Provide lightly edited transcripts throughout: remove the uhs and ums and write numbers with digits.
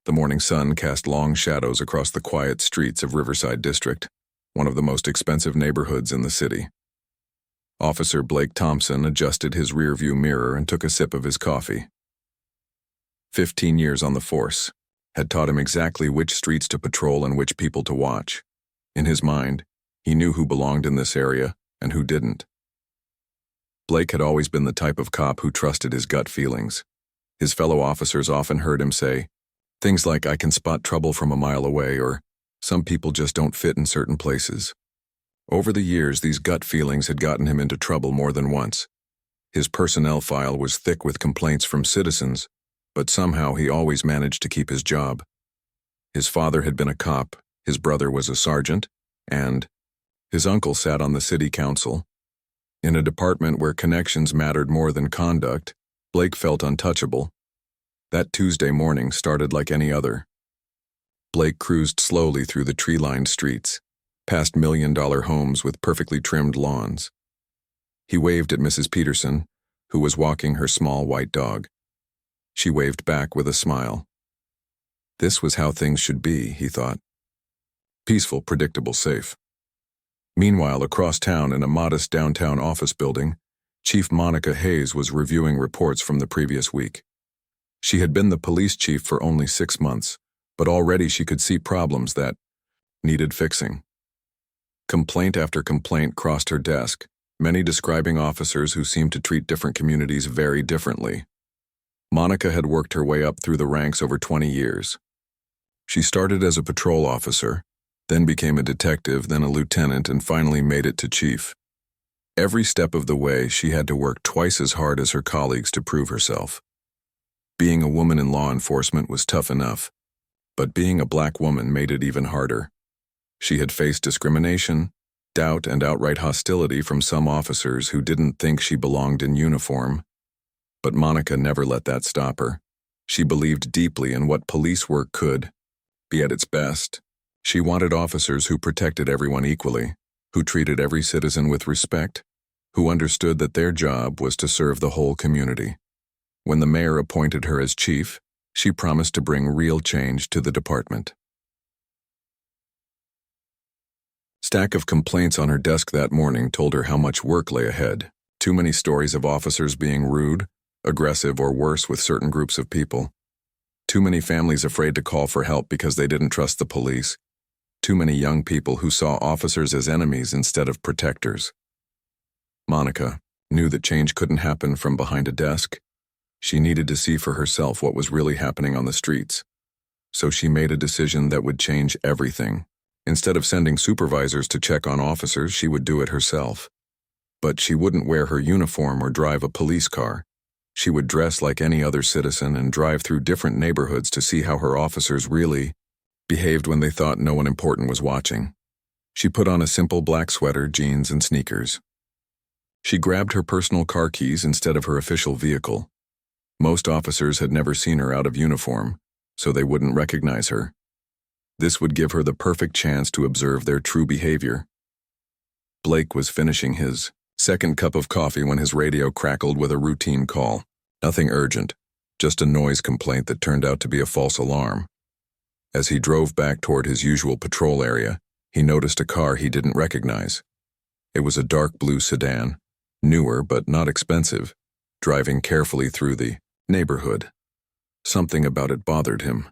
The morning sun cast long shadows across the quiet streets of Riverside District, one of the most expensive neighborhoods in the city. Officer Blake Thompson adjusted his rearview mirror and took a sip of his coffee. 15 years on the force had taught him exactly which streets to patrol and which people to watch. In his mind, he knew who belonged in this area and who didn't. Blake had always been the type of cop who trusted his gut feelings. His fellow officers often heard him say things like, "I can spot trouble from a mile away," or "some people just don't fit in certain places." Over the years, these gut feelings had gotten him into trouble more than once. His personnel file was thick with complaints from citizens, but somehow he always managed to keep his job. His father had been a cop, his brother was a sergeant, and his uncle sat on the city council. In a department where connections mattered more than conduct, Blake felt untouchable. That Tuesday morning started like any other. Blake cruised slowly through the tree-lined streets, past million-dollar homes with perfectly trimmed lawns. He waved at Mrs. Peterson, who was walking her small white dog. She waved back with a smile. This was how things should be, he thought. Peaceful, predictable, safe. Meanwhile, across town in a modest downtown office building, Chief Monica Hayes was reviewing reports from the previous week. She had been the police chief for only 6 months, but already she could see problems that needed fixing. Complaint after complaint crossed her desk, many describing officers who seemed to treat different communities very differently. Monica had worked her way up through the ranks over 20 years. She started as a patrol officer, then became a detective, then a lieutenant, and finally made it to chief. Every step of the way, she had to work twice as hard as her colleagues to prove herself. Being a woman in law enforcement was tough enough, but being a black woman made it even harder. She had faced discrimination, doubt, and outright hostility from some officers who didn't think she belonged in uniform. But Monica never let that stop her. She believed deeply in what police work could be at its best. She wanted officers who protected everyone equally, who treated every citizen with respect, who understood that their job was to serve the whole community. When the mayor appointed her as chief, she promised to bring real change to the department. Stack of complaints on her desk that morning told her how much work lay ahead. Too many stories of officers being rude, aggressive, or worse with certain groups of people. Too many families afraid to call for help because they didn't trust the police. Too many young people who saw officers as enemies instead of protectors. Monica knew that change couldn't happen from behind a desk. She needed to see for herself what was really happening on the streets. So she made a decision that would change everything. Instead of sending supervisors to check on officers, she would do it herself. But she wouldn't wear her uniform or drive a police car. She would dress like any other citizen and drive through different neighborhoods to see how her officers really behaved when they thought no one important was watching. She put on a simple black sweater, jeans, and sneakers. She grabbed her personal car keys instead of her official vehicle. Most officers had never seen her out of uniform, so they wouldn't recognize her. This would give her the perfect chance to observe their true behavior. Blake was finishing his second cup of coffee when his radio crackled with a routine call. Nothing urgent, just a noise complaint that turned out to be a false alarm. As he drove back toward his usual patrol area, he noticed a car he didn't recognize. It was a dark blue sedan, newer but not expensive, driving carefully through the neighborhood. Something about it bothered him.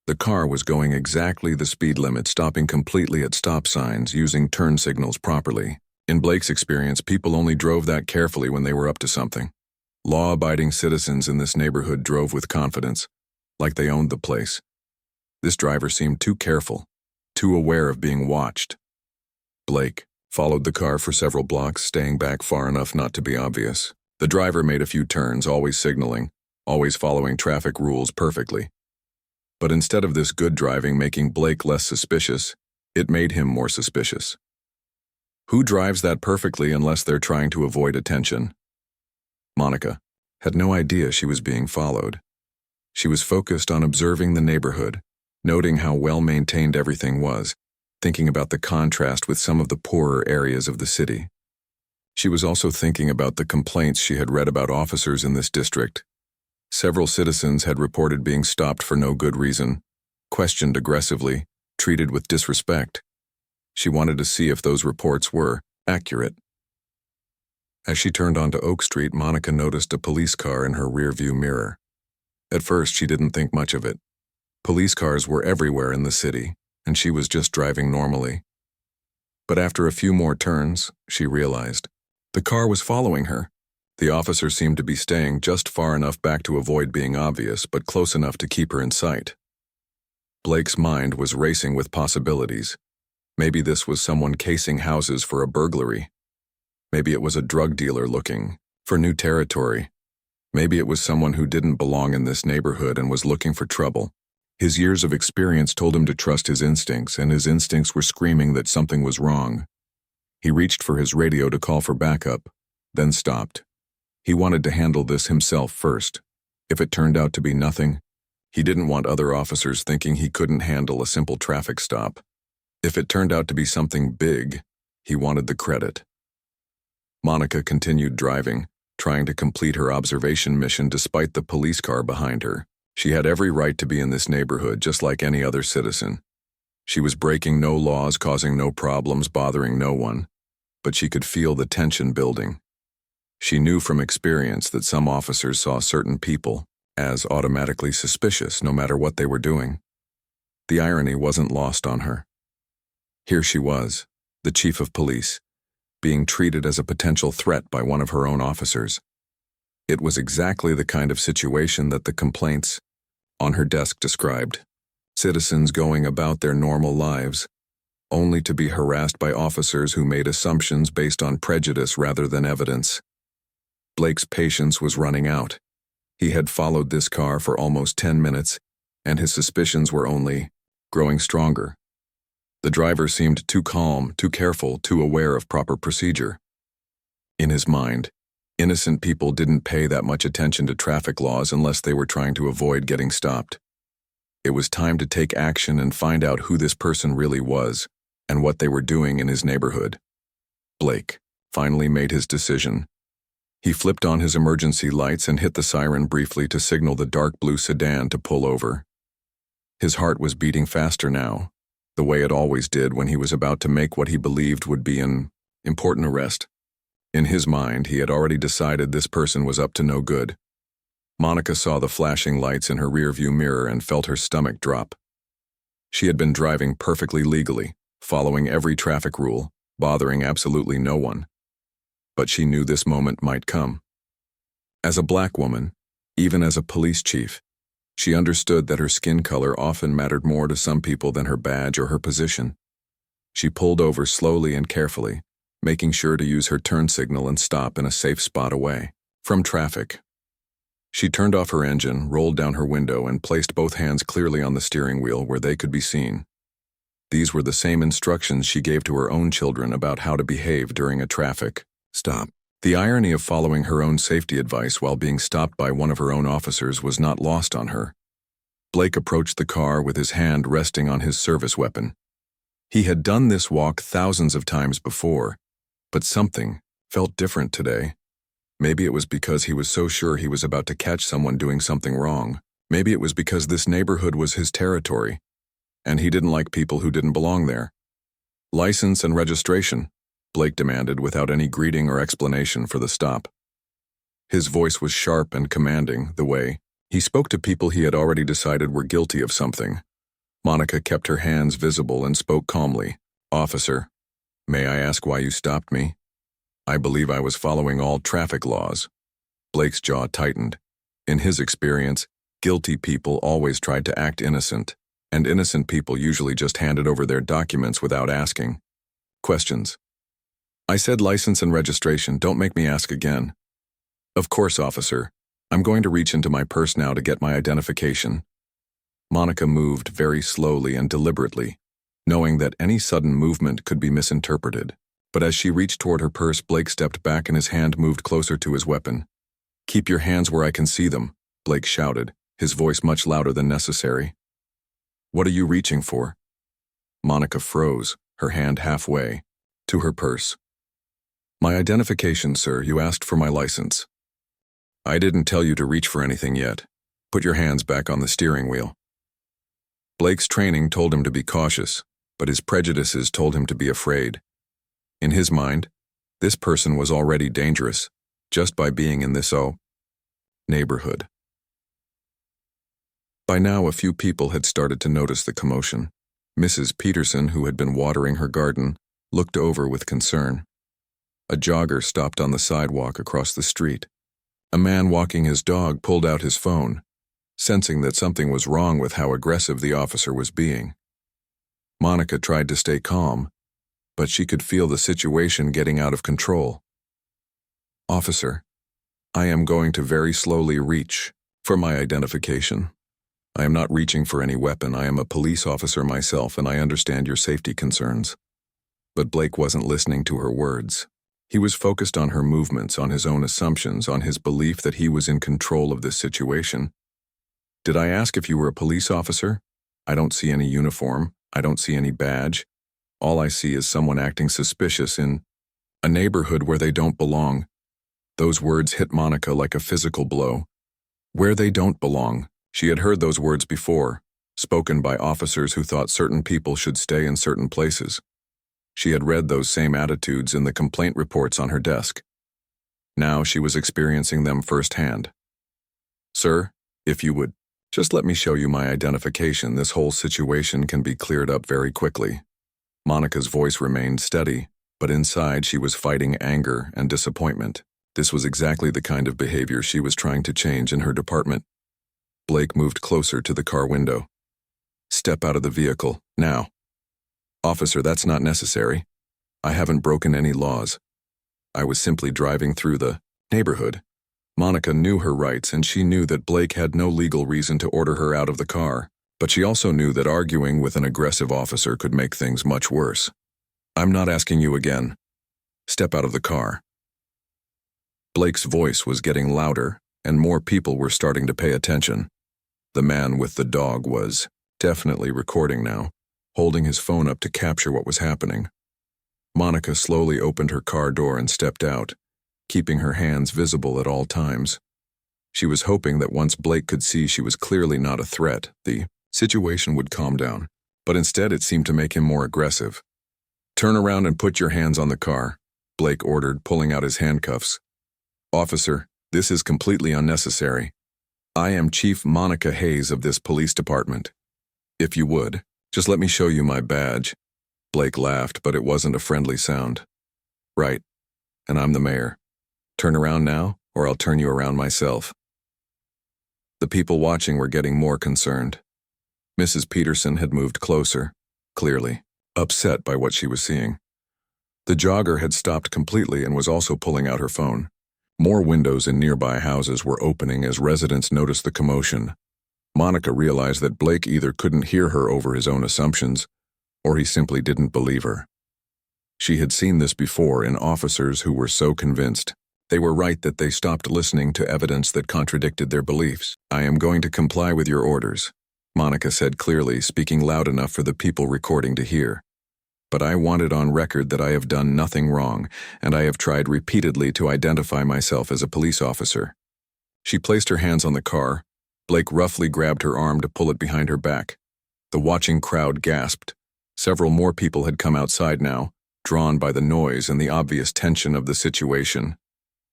The car was going exactly the speed limit, stopping completely at stop signs, using turn signals properly. In Blake's experience, people only drove that carefully when they were up to something. Law-abiding citizens in this neighborhood drove with confidence, like they owned the place. This driver seemed too careful, too aware of being watched. Blake followed the car for several blocks, staying back far enough not to be obvious. The driver made a few turns, always signaling, always following traffic rules perfectly. But instead of this good driving making Blake less suspicious, it made him more suspicious. Who drives that perfectly unless they're trying to avoid attention? Monica had no idea she was being followed. She was focused on observing the neighborhood, noting how well-maintained everything was, thinking about the contrast with some of the poorer areas of the city. She was also thinking about the complaints she had read about officers in this district, Several citizens had reported being stopped for no good reason, questioned aggressively, treated with disrespect. She wanted to see if those reports were accurate. As she turned onto Oak Street, Monica noticed a police car in her rearview mirror. At first, she didn't think much of it. Police cars were everywhere in the city, and she was just driving normally. But after a few more turns, she realized the car was following her. The officer seemed to be staying just far enough back to avoid being obvious, but close enough to keep her in sight. Blake's mind was racing with possibilities. Maybe this was someone casing houses for a burglary. Maybe it was a drug dealer looking for new territory. Maybe it was someone who didn't belong in this neighborhood and was looking for trouble. His years of experience told him to trust his instincts, and his instincts were screaming that something was wrong. He reached for his radio to call for backup, then stopped. He wanted to handle this himself first. If it turned out to be nothing, he didn't want other officers thinking he couldn't handle a simple traffic stop. If it turned out to be something big, he wanted the credit. Monica continued driving, trying to complete her observation mission despite the police car behind her. She had every right to be in this neighborhood just like any other citizen. She was breaking no laws, causing no problems, bothering no one. But she could feel the tension building. She knew from experience that some officers saw certain people as automatically suspicious no matter what they were doing. The irony wasn't lost on her. Here she was, the chief of police, being treated as a potential threat by one of her own officers. It was exactly the kind of situation that the complaints on her desk described. Citizens going about their normal lives, only to be harassed by officers who made assumptions based on prejudice rather than evidence. Blake's patience was running out. He had followed this car for almost 10 minutes, and his suspicions were only growing stronger. The driver seemed too calm, too careful, too aware of proper procedure. In his mind, innocent people didn't pay that much attention to traffic laws unless they were trying to avoid getting stopped. It was time to take action and find out who this person really was and what they were doing in his neighborhood. Blake finally made his decision. He flipped on his emergency lights and hit the siren briefly to signal the dark blue sedan to pull over. His heart was beating faster now, the way it always did when he was about to make what he believed would be an important arrest. In his mind, he had already decided this person was up to no good. Monica saw the flashing lights in her rearview mirror and felt her stomach drop. She had been driving perfectly legally, following every traffic rule, bothering absolutely no one. But she knew this moment might come. As a black woman, even as a police chief, she understood that her skin color often mattered more to some people than her badge or her position. She pulled over slowly and carefully, making sure to use her turn signal and stop in a safe spot away from traffic. She turned off her engine, rolled down her window, and placed both hands clearly on the steering wheel where they could be seen. These were the same instructions she gave to her own children about how to behave during a traffic stop. The irony of following her own safety advice while being stopped by one of her own officers was not lost on her. Blake approached the car with his hand resting on his service weapon. He had done this walk thousands of times before, but something felt different today. Maybe it was because he was so sure he was about to catch someone doing something wrong. Maybe it was because this neighborhood was his territory, and he didn't like people who didn't belong there. License and registration, Blake demanded without any greeting or explanation for the stop. His voice was sharp and commanding, the way he spoke to people he had already decided were guilty of something. Monica kept her hands visible and spoke calmly. "Officer, may I ask why you stopped me? I believe I was following all traffic laws." Blake's jaw tightened. In his experience, guilty people always tried to act innocent, and innocent people usually just handed over their documents without asking questions. "I said license and registration, don't make me ask again." "Of course, officer. I'm going to reach into my purse now to get my identification." Monica moved very slowly and deliberately, knowing that any sudden movement could be misinterpreted. But as she reached toward her purse, Blake stepped back and his hand moved closer to his weapon. "Keep your hands where I can see them," Blake shouted, his voice much louder than necessary. "What are you reaching for?" Monica froze, her hand halfway to her purse. "My identification, sir. You asked for my license." I didn't tell you to reach for anything yet. Put your hands back on the steering wheel. Blake's training told him to be cautious, but his prejudices told him to be afraid. In his mind, this person was already dangerous, just by being in this neighborhood. By now, a few people had started to notice the commotion. Mrs. Peterson, who had been watering her garden, looked over with concern. A jogger stopped on the sidewalk across the street. A man walking his dog pulled out his phone, sensing that something was wrong with how aggressive the officer was being. Monica tried to stay calm, but she could feel the situation getting out of control. Officer, I am going to very slowly reach for my identification. I am not reaching for any weapon. I am a police officer myself, and I understand your safety concerns. But Blake wasn't listening to her words. He was focused on her movements, on his own assumptions, on his belief that he was in control of this situation. Did I ask if you were a police officer? I don't see any uniform. I don't see any badge. All I see is someone acting suspicious in a neighborhood where they don't belong. Those words hit Monica like a physical blow. Where they don't belong. She had heard those words before, spoken by officers who thought certain people should stay in certain places. She had read those same attitudes in the complaint reports on her desk. Now she was experiencing them firsthand. Sir, if you would just let me show you my identification, this whole situation can be cleared up very quickly. Monica's voice remained steady, but inside she was fighting anger and disappointment. This was exactly the kind of behavior she was trying to change in her department. Blake moved closer to the car window. Step out of the vehicle, now. Officer, that's not necessary. I haven't broken any laws. I was simply driving through the neighborhood. Monica knew her rights, and she knew that Blake had no legal reason to order her out of the car, but she also knew that arguing with an aggressive officer could make things much worse. I'm not asking you again. Step out of the car. Blake's voice was getting louder, and more people were starting to pay attention. The man with the dog was definitely recording now, holding his phone up to capture what was happening. Monica slowly opened her car door and stepped out, keeping her hands visible at all times. She was hoping that once Blake could see she was clearly not a threat, the situation would calm down, but instead it seemed to make him more aggressive. Turn around and put your hands on the car, Blake ordered, pulling out his handcuffs. Officer, this is completely unnecessary. I am Chief Monica Hayes of this police department. If you would, just let me show you my badge. Blake laughed, but it wasn't a friendly sound. Right, and I'm the mayor. Turn around now, or I'll turn you around myself. The people watching were getting more concerned. Mrs. Peterson had moved closer, clearly, upset by what she was seeing. The jogger had stopped completely and was also pulling out her phone. More windows in nearby houses were opening as residents noticed the commotion. Monica realized that Blake either couldn't hear her over his own assumptions, or he simply didn't believe her. She had seen this before in officers who were so convinced they were right that they stopped listening to evidence that contradicted their beliefs. I am going to comply with your orders, Monica said clearly, speaking loud enough for the people recording to hear. But I want it on record that I have done nothing wrong, and I have tried repeatedly to identify myself as a police officer. She placed her hands on the car. Blake roughly grabbed her arm to pull it behind her back. The watching crowd gasped. Several more people had come outside now, drawn by the noise and the obvious tension of the situation.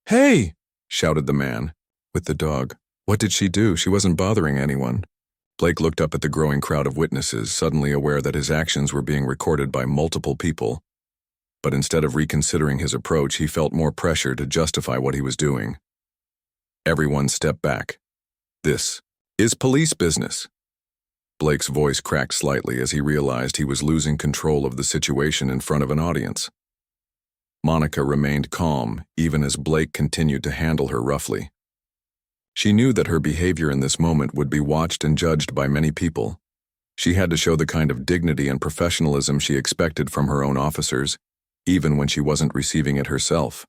Hey! Shouted the man with the dog. What did she do? She wasn't bothering anyone. Blake looked up at the growing crowd of witnesses, suddenly aware that his actions were being recorded by multiple people. But instead of reconsidering his approach, he felt more pressure to justify what he was doing. Everyone stepped back. This is police business. Blake's voice cracked slightly as he realized he was losing control of the situation in front of an audience. Monica remained calm, even as Blake continued to handle her roughly. She knew that her behavior in this moment would be watched and judged by many people. She had to show the kind of dignity and professionalism she expected from her own officers, even when she wasn't receiving it herself.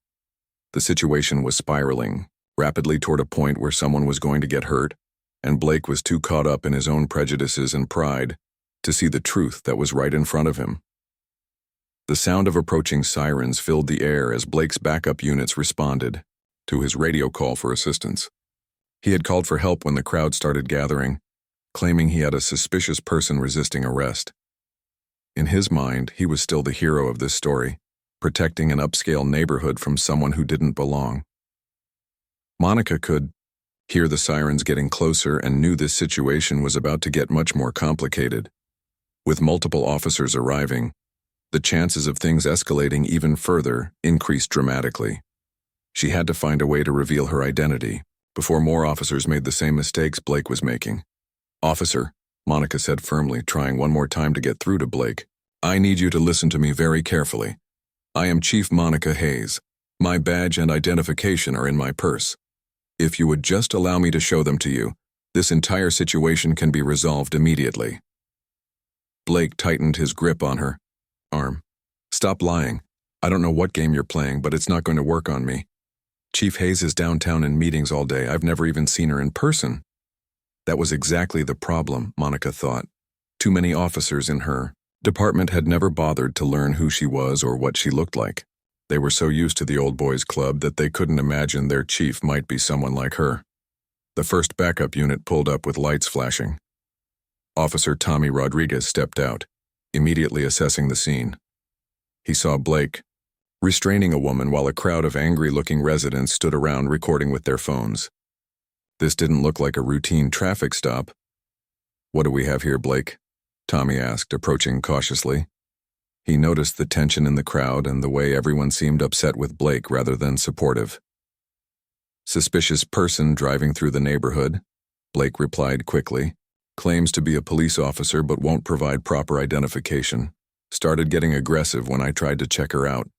The situation was spiraling, rapidly toward a point where someone was going to get hurt, and Blake was too caught up in his own prejudices and pride to see the truth that was right in front of him. The sound of approaching sirens filled the air as Blake's backup units responded. to his radio call for assistance. He had called for help when the crowd started gathering, claiming he had a suspicious person resisting arrest. In his mind, he was still the hero of this story, protecting an upscale neighborhood from someone who didn't belong. Monica could hear the sirens getting closer and knew this situation was about to get much more complicated. With multiple officers arriving, the chances of things escalating even further increased dramatically. She had to find a way to reveal her identity before more officers made the same mistakes Blake was making. "Officer," Monica said firmly, trying one more time to get through to Blake, "I need you to listen to me very carefully. I am Chief Monica Hayes. My badge and identification are in my purse. If you would just allow me to show them to you, this entire situation can be resolved immediately." Blake tightened his grip on her arm. "Stop lying. I don't know what game you're playing, but it's not going to work on me. Chief Hayes is downtown in meetings all day. I've never even seen her in person." That was exactly the problem, Monica thought. Too many officers in her department had never bothered to learn who she was or what she looked like. They were so used to the old boys club that they couldn't imagine their chief might be someone like her. The first backup unit pulled up with lights flashing. Officer Tommy Rodriguez stepped out, immediately assessing the scene. He saw Blake restraining a woman while a crowd of angry-looking residents stood around recording with their phones. This didn't look like a routine traffic stop. "What do we have here, Blake?" Tommy asked, approaching cautiously. He noticed the tension in the crowd and the way everyone seemed upset with Blake rather than supportive. "Suspicious person driving through the neighborhood," Blake replied quickly. "Claims to be a police officer but won't provide proper identification. Started getting aggressive when I tried to check her out."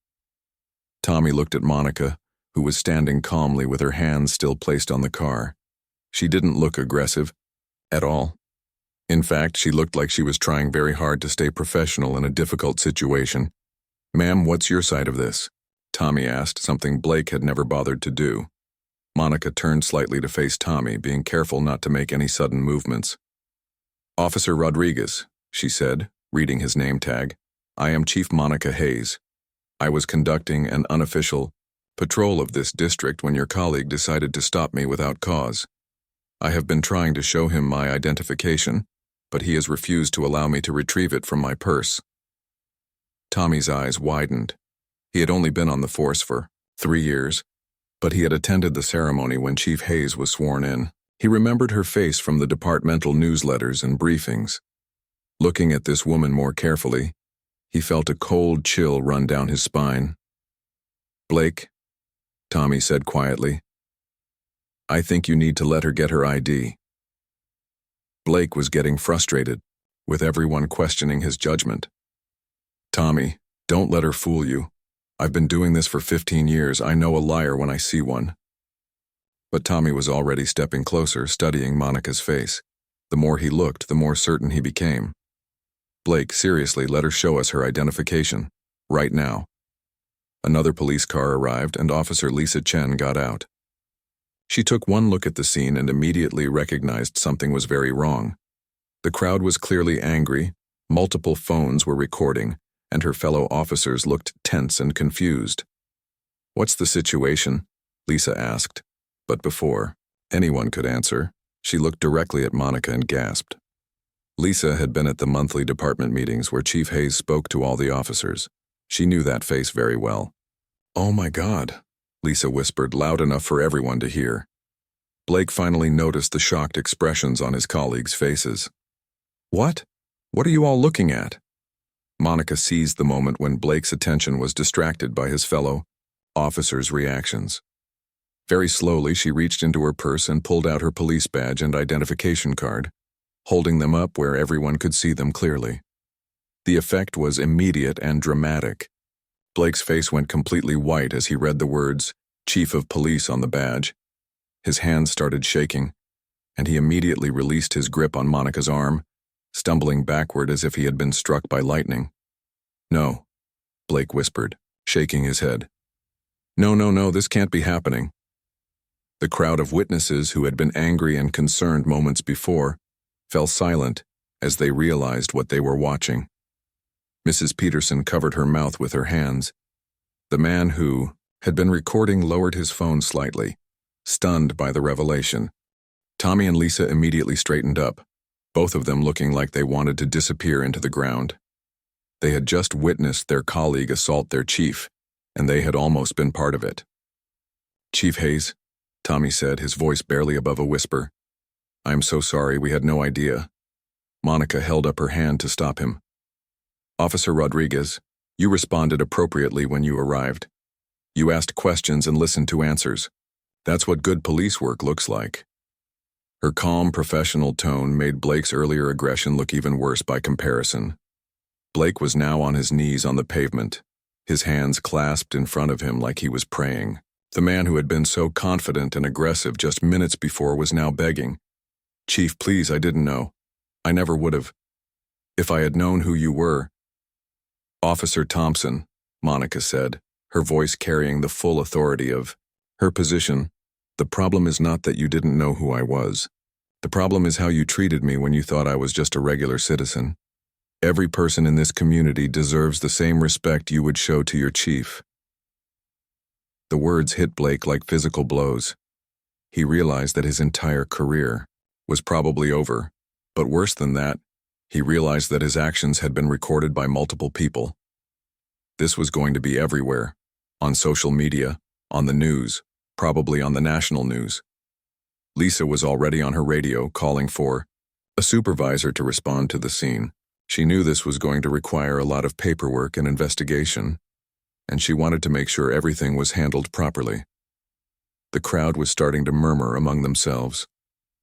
Tommy looked at Monica, who was standing calmly with her hands still placed on the car. She didn't look aggressive at all. In fact, she looked like she was trying very hard to stay professional in a difficult situation. "Ma'am, what's your side of this?" Tommy asked, something Blake had never bothered to do. Monica turned slightly to face Tommy, being careful not to make any sudden movements. "Officer Rodriguez," she said, reading his name tag. "I am Chief Monica Hayes. I was conducting an unofficial patrol of this district when your colleague decided to stop me without cause. I have been trying to show him my identification, but he has refused to allow me to retrieve it from my purse." Tommy's eyes widened. He had only been on the force for 3 years, but he had attended the ceremony when Chief Hayes was sworn in. He remembered her face from the departmental newsletters and briefings. Looking at this woman more carefully, he felt a cold chill run down his spine. "Blake," Tommy said quietly, "I think you need to let her get her ID." Blake was getting frustrated, with everyone questioning his judgment. "Tommy, don't let her fool you. I've been doing this for 15 years. I know a liar when I see one." But Tommy was already stepping closer, studying Monica's face. The more he looked, the more certain he became. "Blake, seriously, let her show us her identification. Right now." Another police car arrived and Officer Lisa Chen got out. She took one look at the scene and immediately recognized something was very wrong. The crowd was clearly angry, multiple phones were recording, and her fellow officers looked tense and confused. "What's the situation?" Lisa asked, but before anyone could answer, she looked directly at Monica and gasped. Lisa had been at the monthly department meetings where Chief Hayes spoke to all the officers. She knew that face very well. "Oh my God," Lisa whispered loud enough for everyone to hear. Blake finally noticed the shocked expressions on his colleagues' faces. "What? What are you all looking at?" Monica seized the moment when Blake's attention was distracted by his fellow officers' reactions. Very slowly, she reached into her purse and pulled out her police badge and identification card, holding them up where everyone could see them clearly. The effect was immediate and dramatic. Blake's face went completely white as he read the words, "Chief of Police" on the badge. His hands started shaking, and he immediately released his grip on Monica's arm, stumbling backward as if he had been struck by lightning. "No," Blake whispered, shaking his head. No, this can't be happening." The crowd of witnesses who had been angry and concerned moments before fell silent as they realized what they were watching. Mrs. Peterson covered her mouth with her hands. The man who had been recording lowered his phone slightly, stunned by the revelation. Tommy and Lisa immediately straightened up, both of them looking like they wanted to disappear into the ground. They had just witnessed their colleague assault their chief, and they had almost been part of it. "Chief Hayes," Tommy said, his voice barely above a whisper. "I'm so sorry, we had no idea." Monica held up her hand to stop him. "Officer Rodriguez, you responded appropriately when you arrived. You asked questions and listened to answers. That's what good police work looks like." Her calm, professional tone made Blake's earlier aggression look even worse by comparison. Blake was now on his knees on the pavement, his hands clasped in front of him like he was praying. The man who had been so confident and aggressive just minutes before was now begging. "Chief, please, I didn't know. I never would have. If I had known who you were." "Officer Thompson," Monica said, her voice carrying the full authority of her position, "the problem is not that you didn't know who I was. The problem is how you treated me when you thought I was just a regular citizen. Every person in this community deserves the same respect you would show to your chief." The words hit Blake like physical blows. He realized that his entire career was probably over, but worse than that, he realized that his actions had been recorded by multiple people. This was going to be everywhere, on social media, on the news, probably on the national news. Lisa was already on her radio calling for a supervisor to respond to the scene. She knew this was going to require a lot of paperwork and investigation, and she wanted to make sure everything was handled properly. The crowd was starting to murmur among themselves,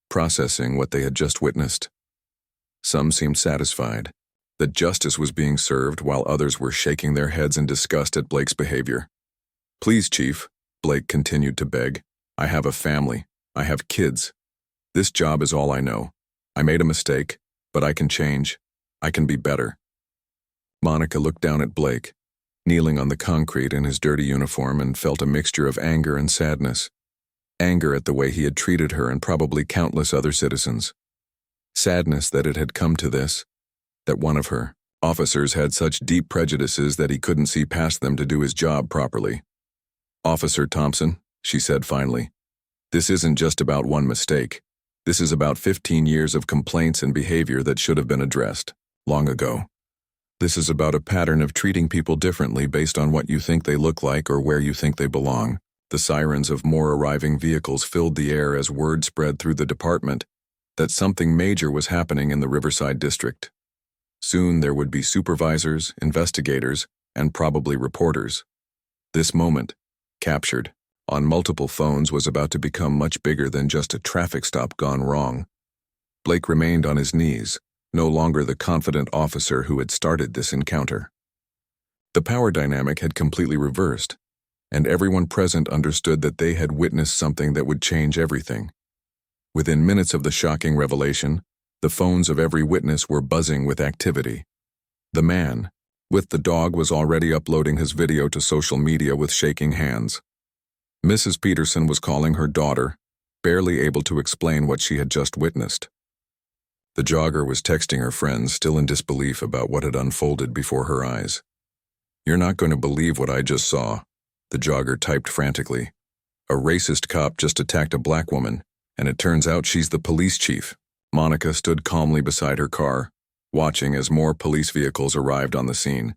processing what they had just witnessed. Some seemed satisfied that justice was being served, while others were shaking their heads in disgust at Blake's behavior. "Please, Chief," Blake continued to beg. "I have a family. I have kids. This job is all I know. I made a mistake, but I can change. I can be better." Monica looked down at Blake, kneeling on the concrete in his dirty uniform, and felt a mixture of anger and sadness. Anger at the way he had treated her and probably countless other citizens. Sadness that it had come to this, that one of her officers had such deep prejudices that he couldn't see past them to do his job properly. "Officer Thompson," she said finally, "this isn't just about one mistake. This is about 15 years of complaints and behavior that should have been addressed long ago. This is about a pattern of treating people differently based on what you think they look like or where you think they belong." The sirens of more arriving vehicles filled the air as word spread through the department that something major was happening in the Riverside district. Soon there would be supervisors, investigators, and probably reporters. This moment, captured on multiple phones, was about to become much bigger than just a traffic stop gone wrong. Blake remained on his knees, no longer the confident officer who had started this encounter. The power dynamic had completely reversed, and everyone present understood that they had witnessed something that would change everything. Within minutes of the shocking revelation, the phones of every witness were buzzing with activity. The man with the dog was already uploading his video to social media with shaking hands. Mrs. Peterson was calling her daughter, barely able to explain what she had just witnessed. The jogger was texting her friends, still in disbelief about what had unfolded before her eyes. "You're not going to believe what I just saw," the jogger typed frantically. "A racist cop just attacked a black woman, and it turns out she's the police chief." Monica stood calmly beside her car, watching as more police vehicles arrived on the scene.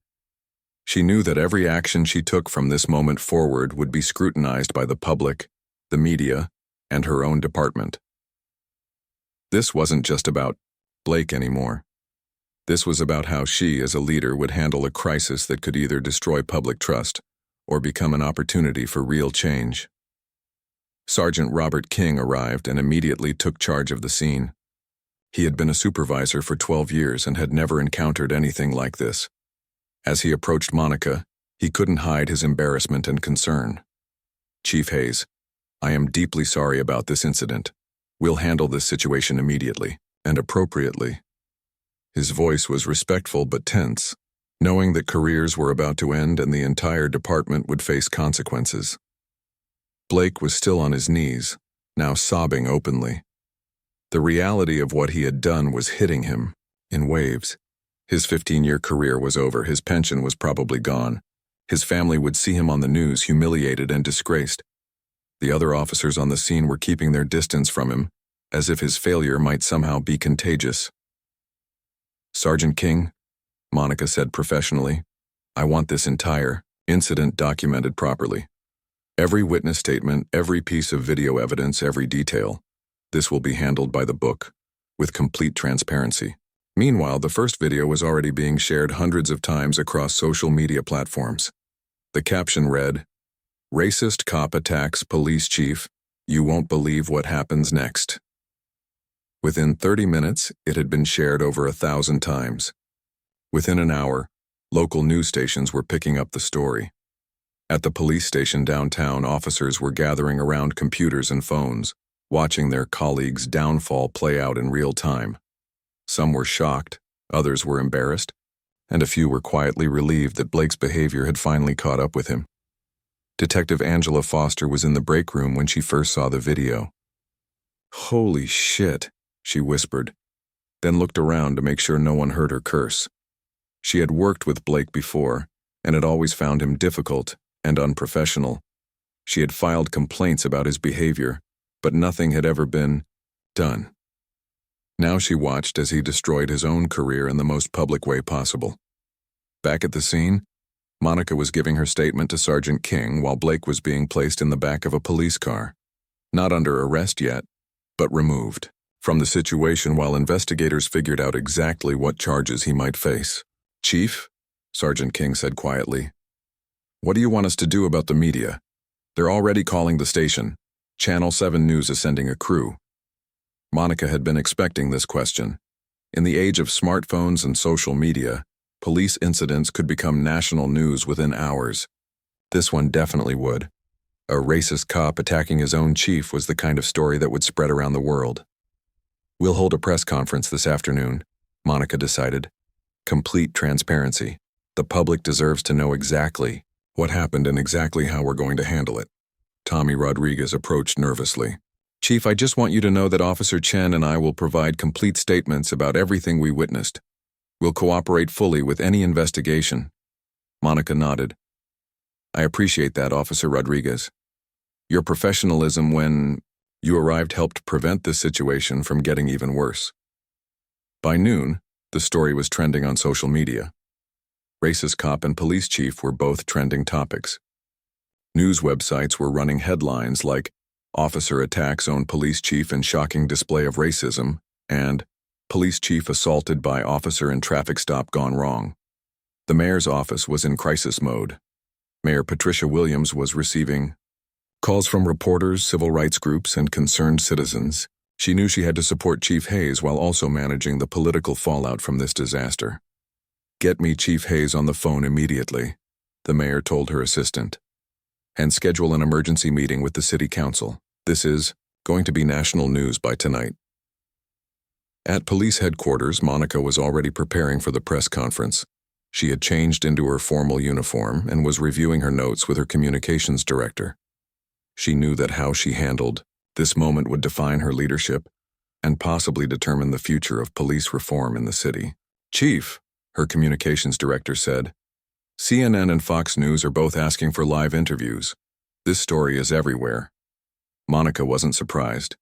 She knew that every action she took from this moment forward would be scrutinized by the public, the media, and her own department. This wasn't just about Blake anymore. This was about how she, as a leader, would handle a crisis that could either destroy public trust or become an opportunity for real change. Sergeant Robert King arrived and immediately took charge of the scene. He had been a supervisor for 12 years and had never encountered anything like this. As he approached Monica, he couldn't hide his embarrassment and concern. "Chief Hayes, I am deeply sorry about this incident. We'll handle this situation immediately and appropriately." His voice was respectful but tense, knowing that careers were about to end and the entire department would face consequences. Blake was still on his knees, now sobbing openly. The reality of what he had done was hitting him in waves. His 15-year career was over, his pension was probably gone, His family would see him on the news, humiliated and disgraced. The other officers on the scene were keeping their distance from him, as if his failure might somehow be contagious. "Sergeant King," Monica said professionally, "I want this entire incident documented properly. Every witness statement, every piece of video evidence, every detail. This will be handled by the book, with complete transparency." Meanwhile, the first video was already being shared hundreds of times across social media platforms. The caption read, "Racist cop attacks police chief. You won't believe what happens next." Within 30 minutes, it had been shared over 1,000 times. Within an hour, local news stations were picking up the story. At the police station downtown, officers were gathering around computers and phones, watching their colleagues' downfall play out in real time. Some were shocked, others were embarrassed, and a few were quietly relieved that Blake's behavior had finally caught up with him. Detective Angela Foster was in the break room when she first saw the video. "Holy shit," she whispered, then looked around to make sure no one heard her curse. She had worked with Blake before, and had always found him difficult and unprofessional. She had filed complaints about his behavior, but nothing had ever been done. Now she watched as he destroyed his own career in the most public way possible. Back at the scene, Monica was giving her statement to Sergeant King while Blake was being placed in the back of a police car. Not under arrest yet, but removed from the situation while investigators figured out exactly what charges he might face. "Chief," Sergeant King said quietly, "what do you want us to do about the media? They're already calling the station. Channel 7 News is sending a crew." Monica had been expecting this question. In the age of smartphones and social media, police incidents could become national news within hours. This one definitely would. A racist cop attacking his own chief was the kind of story that would spread around the world. "We'll hold a press conference this afternoon," Monica decided. "Complete transparency. The public deserves to know exactly what happened and exactly how we're going to handle it." Tommy Rodriguez approached nervously. "Chief, I just want you to know that Officer Chen and I will provide complete statements about everything we witnessed. We'll cooperate fully with any investigation." Monica nodded. "I appreciate that, Officer Rodriguez. Your professionalism when you arrived helped prevent this situation from getting even worse." By noon, the story was trending on social media. Racist cop and police chief were both trending topics. News websites were running headlines like "Officer attacks own police chief in shocking display of racism" and "Police chief assaulted by officer in traffic stop gone wrong." The mayor's office was in crisis mode. Mayor Patricia Williams was receiving calls from reporters, civil rights groups, and concerned citizens. She knew she had to support Chief Hayes while also managing the political fallout from this disaster. "Get me Chief Hayes on the phone immediately," the mayor told her assistant, "and schedule an emergency meeting with the city council. This is going to be national news by tonight." At police headquarters, Monica was already preparing for the press conference. She had changed into her formal uniform and was reviewing her notes with her communications director. She knew that how she handled this moment would define her leadership and possibly determine the future of police reform in the city. "Chief," her communications director said, "CNN and Fox News are both asking for live interviews. This story is everywhere." Monica wasn't surprised.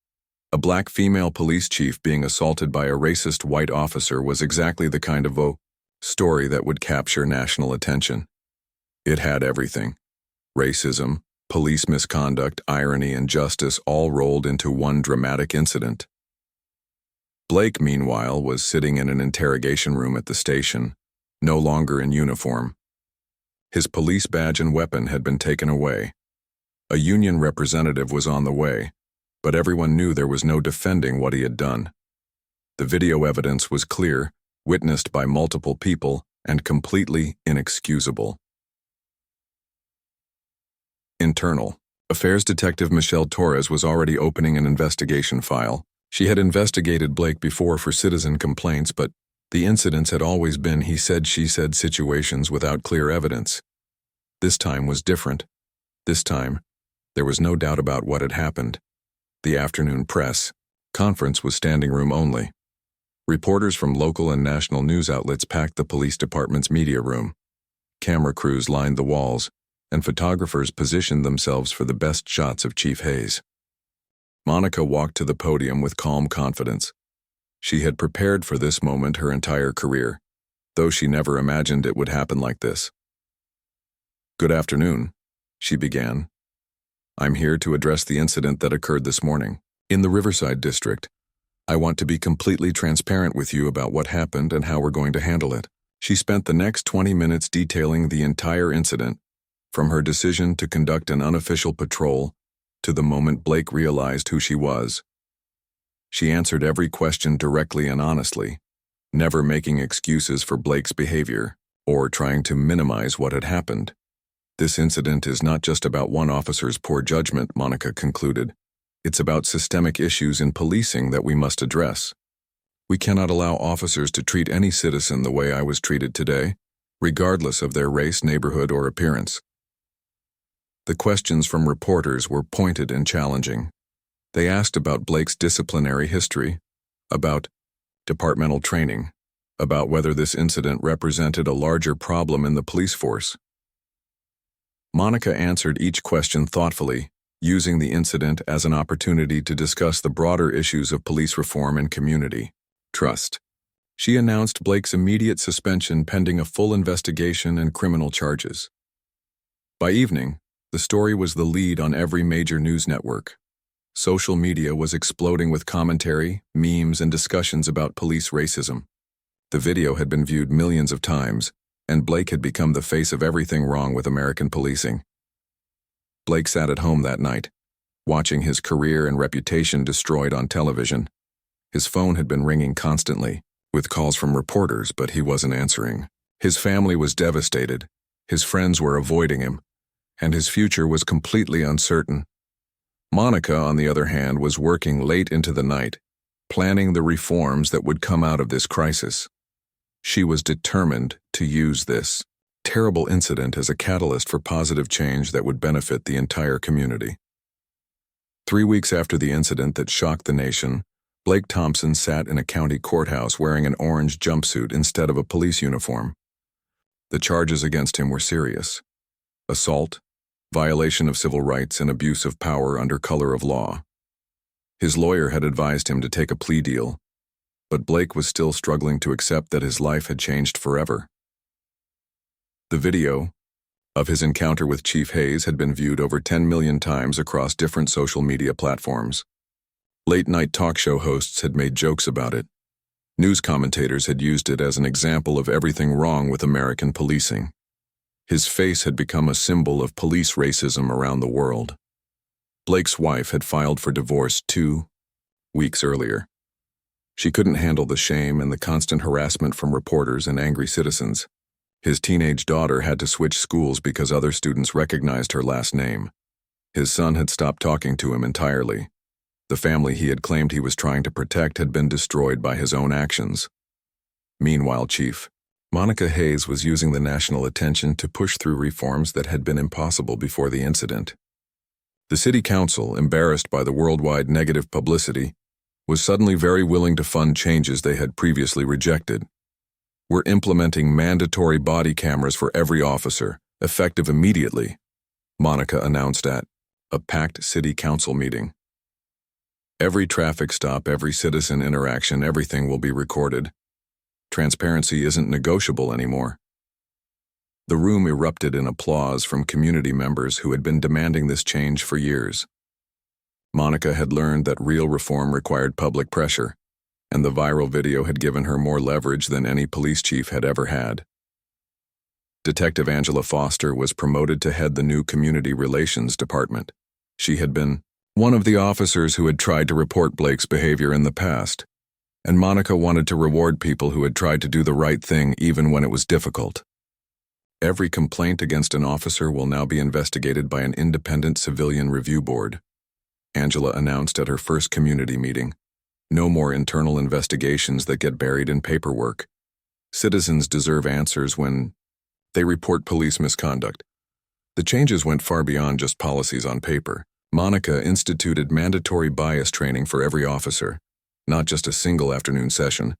A black female police chief being assaulted by a racist white officer was exactly the kind of story that would capture national attention. It had everything: racism, police misconduct, irony, and justice all rolled into one dramatic incident. Blake, meanwhile, was sitting in an interrogation room at the station, no longer in uniform. His police badge and weapon had been taken away. A union representative was on the way, but everyone knew there was no defending what he had done. The video evidence was clear, witnessed by multiple people, and completely inexcusable. Internal Affairs Detective Michelle Torres was already opening an investigation file. She had investigated Blake before for citizen complaints, but the incidents had always been he said, she said situations without clear evidence. This time was different. This time, there was no doubt about what had happened. The afternoon press conference was standing room only. Reporters from local and national news outlets packed the police department's media room. Camera crews lined the walls, and photographers positioned themselves for the best shots of Chief Hayes. Monica walked to the podium with calm confidence. She had prepared for this moment her entire career, though she never imagined it would happen like this. "Good afternoon," she began. "I'm here to address the incident that occurred this morning in the Riverside district. I want to be completely transparent with you about what happened and how we're going to handle it." She spent the next 20 minutes detailing the entire incident, from her decision to conduct an unofficial patrol to the moment Blake realized who she was. She answered every question directly and honestly, never making excuses for Blake's behavior or trying to minimize what had happened. "This incident is not just about one officer's poor judgment," Monica concluded. "It's about systemic issues in policing that we must address. We cannot allow officers to treat any citizen the way I was treated today, regardless of their race, neighborhood, or appearance." The questions from reporters were pointed and challenging. They asked about Blake's disciplinary history, about departmental training, about whether this incident represented a larger problem in the police force. Monica answered each question thoughtfully, using the incident as an opportunity to discuss the broader issues of police reform and community trust. She announced Blake's immediate suspension pending a full investigation and criminal charges. By evening, the story was the lead on every major news network. Social media was exploding with commentary, memes, and discussions about police racism. The video had been viewed millions of times, and Blake had become the face of everything wrong with American policing. Blake sat at home that night, watching his career and reputation destroyed on television. His phone had been ringing constantly, with calls from reporters, but he wasn't answering. His family was devastated, his friends were avoiding him, and his future was completely uncertain. Monica, on the other hand, was working late into the night, planning the reforms that would come out of this crisis. She was determined to use this terrible incident as a catalyst for positive change that would benefit the entire community. 3 weeks after the incident that shocked the nation, Blake Thompson sat in a county courthouse wearing an orange jumpsuit instead of a police uniform. The charges against him were serious: assault, violation of civil rights, and abuse of power under color of law. His lawyer had advised him to take a plea deal, but Blake was still struggling to accept that his life had changed forever. The video of his encounter with Chief Hayes had been viewed over 10 million times across different social media platforms. Late-night talk show hosts had made jokes about it. News commentators had used it as an example of everything wrong with American policing. His face had become a symbol of police racism around the world. Blake's wife had filed for divorce 2 weeks earlier. She couldn't handle the shame and the constant harassment from reporters and angry citizens. His teenage daughter had to switch schools because other students recognized her last name. His son had stopped talking to him entirely. The family he had claimed he was trying to protect had been destroyed by his own actions. Meanwhile, Chief Monica Hayes was using the national attention to push through reforms that had been impossible before the incident. The city council, embarrassed by the worldwide negative publicity, was suddenly very willing to fund changes they had previously rejected. "We're implementing mandatory body cameras for every officer, effective immediately," Monica announced at a packed city council meeting. "Every traffic stop, every citizen interaction, everything will be recorded. Transparency isn't negotiable anymore." The room erupted in applause from community members who had been demanding this change for years. Monica had learned that real reform required public pressure, and the viral video had given her more leverage than any police chief had ever had. Detective Angela Foster was promoted to head the new Community Relations Department. She had been one of the officers who had tried to report Blake's behavior in the past, and Monica wanted to reward people who had tried to do the right thing even when it was difficult. "Every complaint against an officer will now be investigated by an independent civilian review board," Angela announced at her first community meeting. "No more internal investigations that get buried in paperwork. Citizens deserve answers when they report police misconduct." The changes went far beyond just policies on paper. Monica instituted mandatory bias training for every officer, not just a single afternoon session,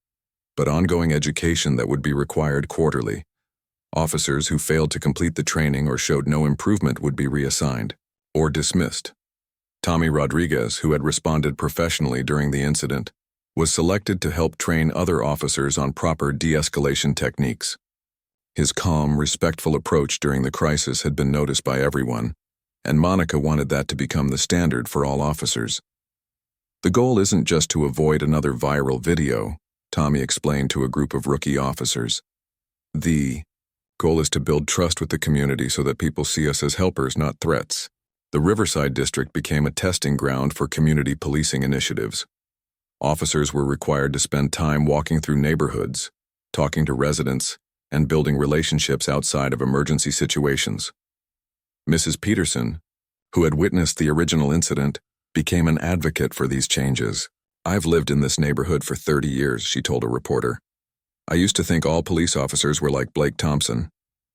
but ongoing education that would be required quarterly. Officers who failed to complete the training or showed no improvement would be reassigned or dismissed. Tommy Rodriguez, who had responded professionally during the incident, was selected to help train other officers on proper de-escalation techniques. His calm, respectful approach during the crisis had been noticed by everyone, and Monica wanted that to become the standard for all officers. The goal isn't just to avoid another viral video, Tommy explained to a group of rookie officers. The goal is to build trust with the community so that people see us as helpers, not threats. The Riverside District became a testing ground for community policing initiatives. Officers were required to spend time walking through neighborhoods, talking to residents, and building relationships outside of emergency situations. Mrs. Peterson, who had witnessed the original incident, became an advocate for these changes. "I've lived in this neighborhood for 30 years, she told a reporter. "I used to think all police officers were like Blake Thompson.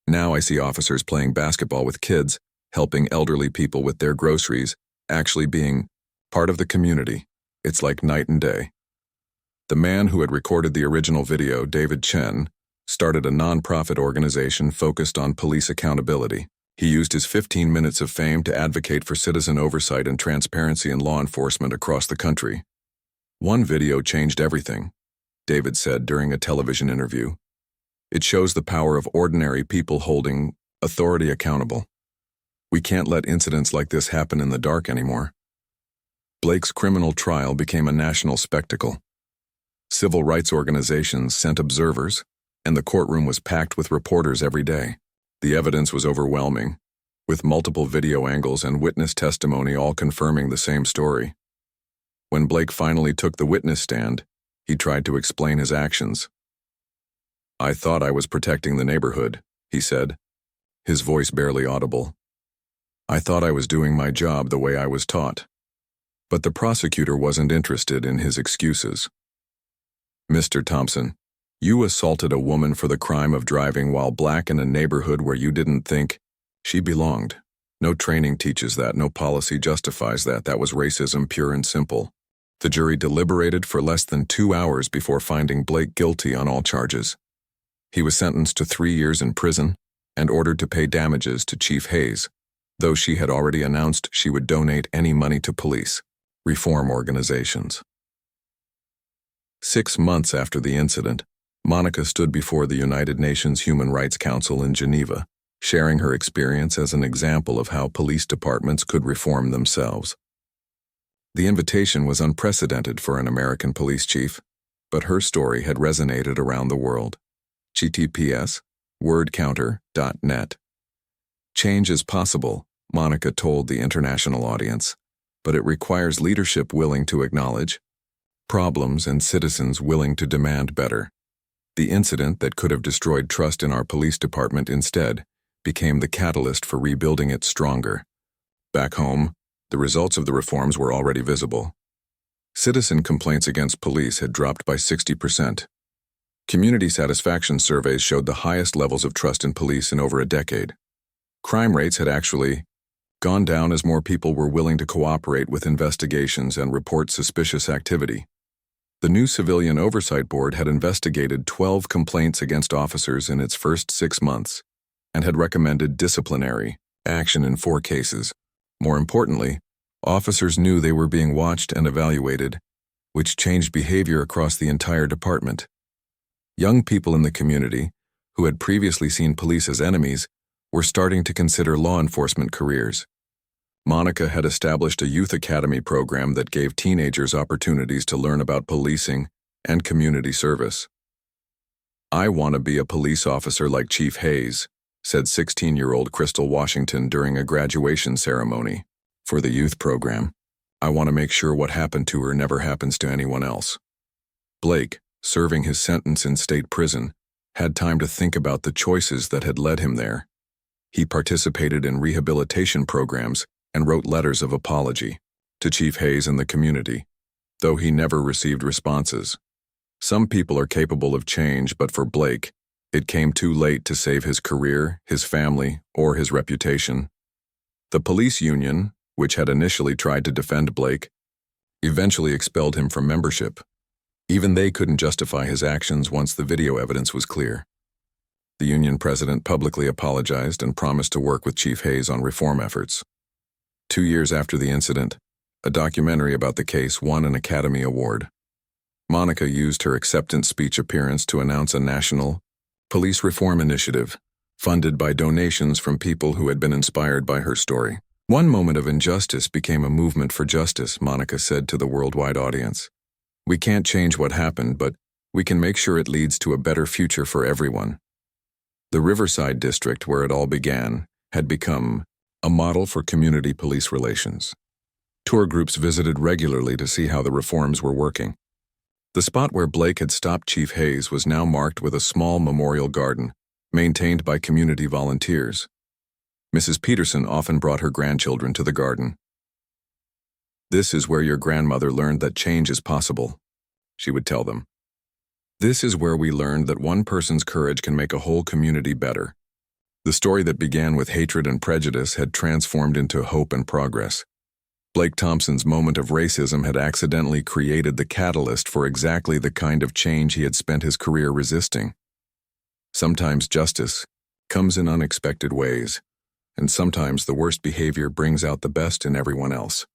Now I see officers playing basketball with kids, helping elderly people with their groceries, actually being part of the community. It's like night and day." The man who had recorded the original video, David Chen, started a nonprofit organization focused on police accountability. He used his 15 minutes of fame to advocate for citizen oversight and transparency in law enforcement across the country. "One video changed everything," David said during a television interview. "It shows the power of ordinary people holding authority accountable. We can't let incidents like this happen in the dark anymore." Blake's criminal trial became a national spectacle. Civil rights organizations sent observers, and the courtroom was packed with reporters every day. The evidence was overwhelming, with multiple video angles and witness testimony all confirming the same story. When Blake finally took the witness stand, he tried to explain his actions. "I thought I was protecting the neighborhood," he said, his voice barely audible. "I thought I was doing my job the way I was taught." But the prosecutor wasn't interested in his excuses. "Mr. Thompson, you assaulted a woman for the crime of driving while black in a neighborhood where you didn't think she belonged. No training teaches that, no policy justifies that. That was racism, pure and simple." The jury deliberated for less than 2 hours before finding Blake guilty on all charges. He was sentenced to 3 years in prison and ordered to pay damages to Chief Hayes, though she had already announced she would donate any money to police reform organizations. 6 months after the incident, Monica stood before the United Nations Human Rights Council in Geneva, sharing her experience as an example of how police departments could reform themselves. The invitation was unprecedented for an American police chief, but her story had resonated around the world. https wordcounter.net. Change is possible, Monica told the international audience, but it requires leadership willing to acknowledge problems and citizens willing to demand better. The incident that could have destroyed trust in our police department instead became the catalyst for rebuilding it stronger. Back home, the results of the reforms were already visible. Citizen complaints against police had dropped by 60%. Community satisfaction surveys showed the highest levels of trust in police in over a decade. Crime rates had actually gone down as more people were willing to cooperate with investigations and report suspicious activity. The new Civilian Oversight Board had investigated 12 complaints against officers in its first 6 months and had recommended disciplinary action in 4 cases. More importantly, officers knew they were being watched and evaluated, which changed behavior across the entire department. Young people in the community, who had previously seen police as enemies, were starting to consider law enforcement careers. Monica had established a youth academy program that gave teenagers opportunities to learn about policing and community service. "I want to be a police officer like Chief Hayes," said 16-year-old Crystal Washington during a graduation ceremony. "For the youth program, I want to make sure what happened to her never happens to anyone else." Blake, serving his sentence in state prison, had time to think about the choices that had led him there. He participated in rehabilitation programs and wrote letters of apology to Chief Hayes and the community, though he never received responses. Some people are capable of change, but for Blake, it came too late to save his career, his family, or his reputation. The police union, which had initially tried to defend Blake, eventually expelled him from membership. Even they couldn't justify his actions once the video evidence was clear. The union president publicly apologized and promised to work with Chief Hayes on reform efforts. 2 years after the incident, a documentary about the case won an Academy Award. Monica used her acceptance speech appearance to announce a national police reform initiative, funded by donations from people who had been inspired by her story. One moment of injustice became a movement for justice, Monica said to the worldwide audience. We can't change what happened, but we can make sure it leads to a better future for everyone. The Riverside district, where it all began, had become a model for community police relations. Tour groups visited regularly to see how the reforms were working. The spot where Blake had stopped Chief Hayes was now marked with a small memorial garden, maintained by community volunteers. Mrs. Peterson often brought her grandchildren to the garden. "This is where your grandmother learned that change is possible," she would tell them. "This is where we learned that one person's courage can make a whole community better." The story that began with hatred and prejudice had transformed into hope and progress. Blake Thompson's moment of racism had accidentally created the catalyst for exactly the kind of change he had spent his career resisting. Sometimes justice comes in unexpected ways, and sometimes the worst behavior brings out the best in everyone else.